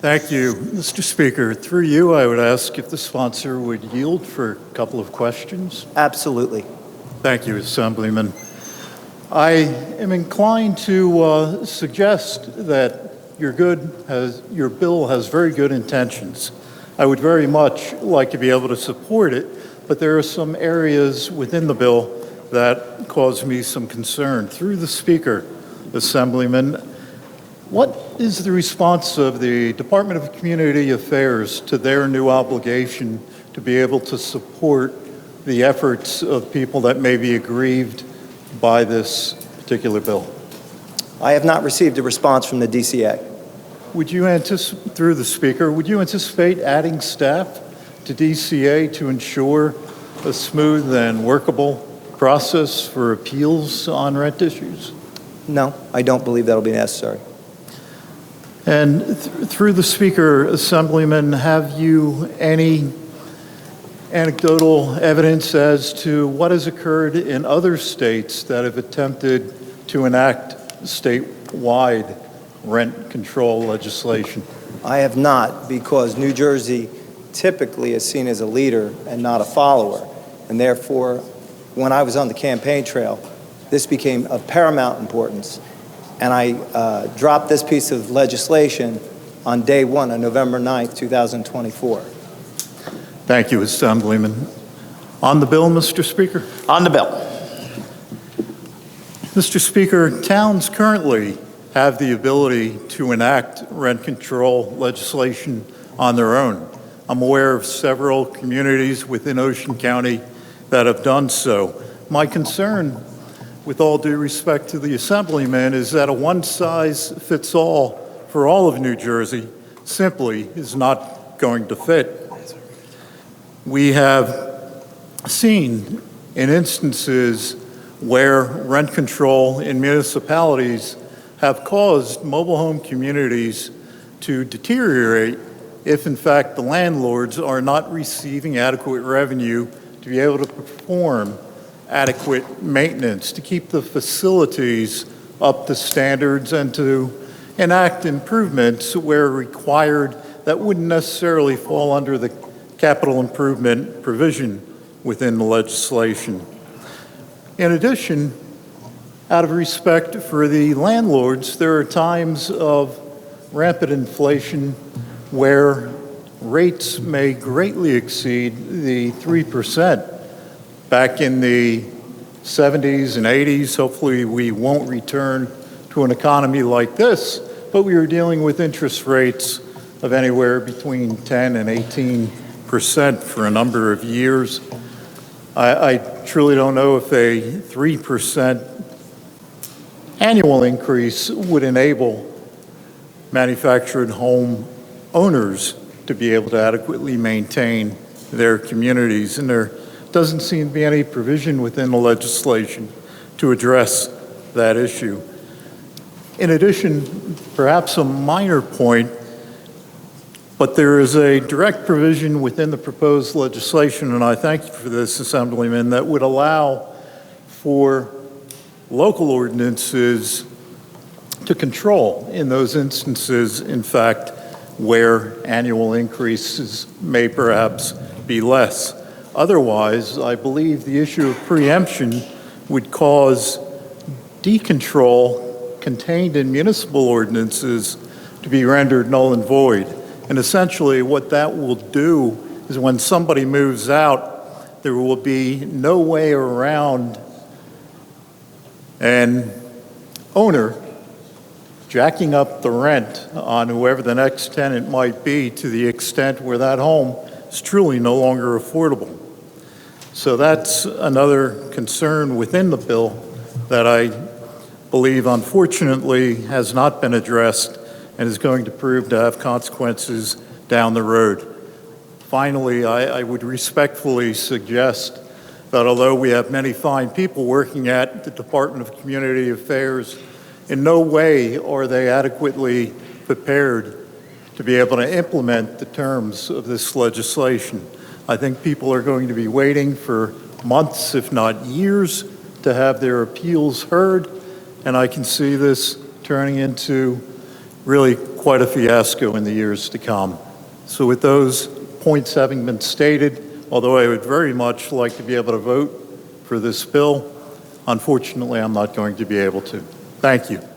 Thank you, Mr. Speaker. Through you, I would ask if the sponsor would yield for a couple of questions. Absolutely. Thank you, Assemblyman. I am inclined to suggest that your bill has very good intentions. I would very much like to be able to support it, but there are some areas within the bill that cause me some concern. Through the Speaker, Assemblyman, what is the response of the Department of Community Affairs to their new obligation to be able to support the efforts of people that may be aggrieved by this particular bill? I have not received a response from the DCA. Would you anticipate, through the Speaker, would you anticipate adding staff to DCA to ensure a smooth and workable process for appeals on rent issues? No, I don't believe that'll be necessary. And through the Speaker, Assemblyman, have you any anecdotal evidence as to what has occurred in other states that have attempted to enact statewide rent control legislation? I have not, because New Jersey typically is seen as a leader and not a follower. And therefore, when I was on the campaign trail, this became of paramount importance. And I dropped this piece of legislation on day one, on November 9th, 2024. Thank you, Assemblyman. On the bill, Mr. Speaker? On the bill. Mr. Speaker, towns currently have the ability to enact rent control legislation on their own. I'm aware of several communities within Ocean County that have done so. My concern, with all due respect to the Assemblyman, is that a one-size-fits-all for all of New Jersey simply is not going to fit. We have seen in instances where rent control in municipalities have caused mobile home communities to deteriorate if, in fact, the landlords are not receiving adequate revenue to be able to perform adequate maintenance, to keep the facilities up to standards, and to enact improvements where required that wouldn't necessarily fall under the capital improvement provision within the legislation. In addition, out of respect for the landlords, there are times of rampant inflation where rates may greatly exceed the 3%. Back in the 70s and 80s, hopefully we won't return to an economy like this, but we were dealing with interest rates of anywhere between 10 and 18% for a number of years. I truly don't know if a 3% annual increase would enable manufactured home owners to be able to adequately maintain their communities, and there doesn't seem to be any provision within the legislation to address that issue. In addition, perhaps a minor point, but there is a direct provision within the proposed legislation, and I thank you for this, Assemblyman, that would allow for local ordinances to control in those instances, in fact, where annual increases may perhaps be less. Otherwise, I believe the issue of preemption would cause decontrol contained in municipal ordinances to be rendered null and void. And essentially what that will do is when somebody moves out, there will be no way around an owner jacking up the rent on whoever the next tenant might be to the extent where that home is truly no longer affordable. So that's another concern within the bill that I believe, unfortunately, has not been addressed and is going to prove to have consequences down the road. Finally, I would respectfully suggest that although we have many fine people working at the Department of Community Affairs, in no way are they adequately prepared to be able to implement the terms of this legislation. I think people are going to be waiting for months, if not years, to have their appeals heard, and I can see this turning into really quite a fiasco in the years to come. So with those points having been stated, although I would very much like to be able to vote for this bill, unfortunately, I'm not going to be able to. Thank you.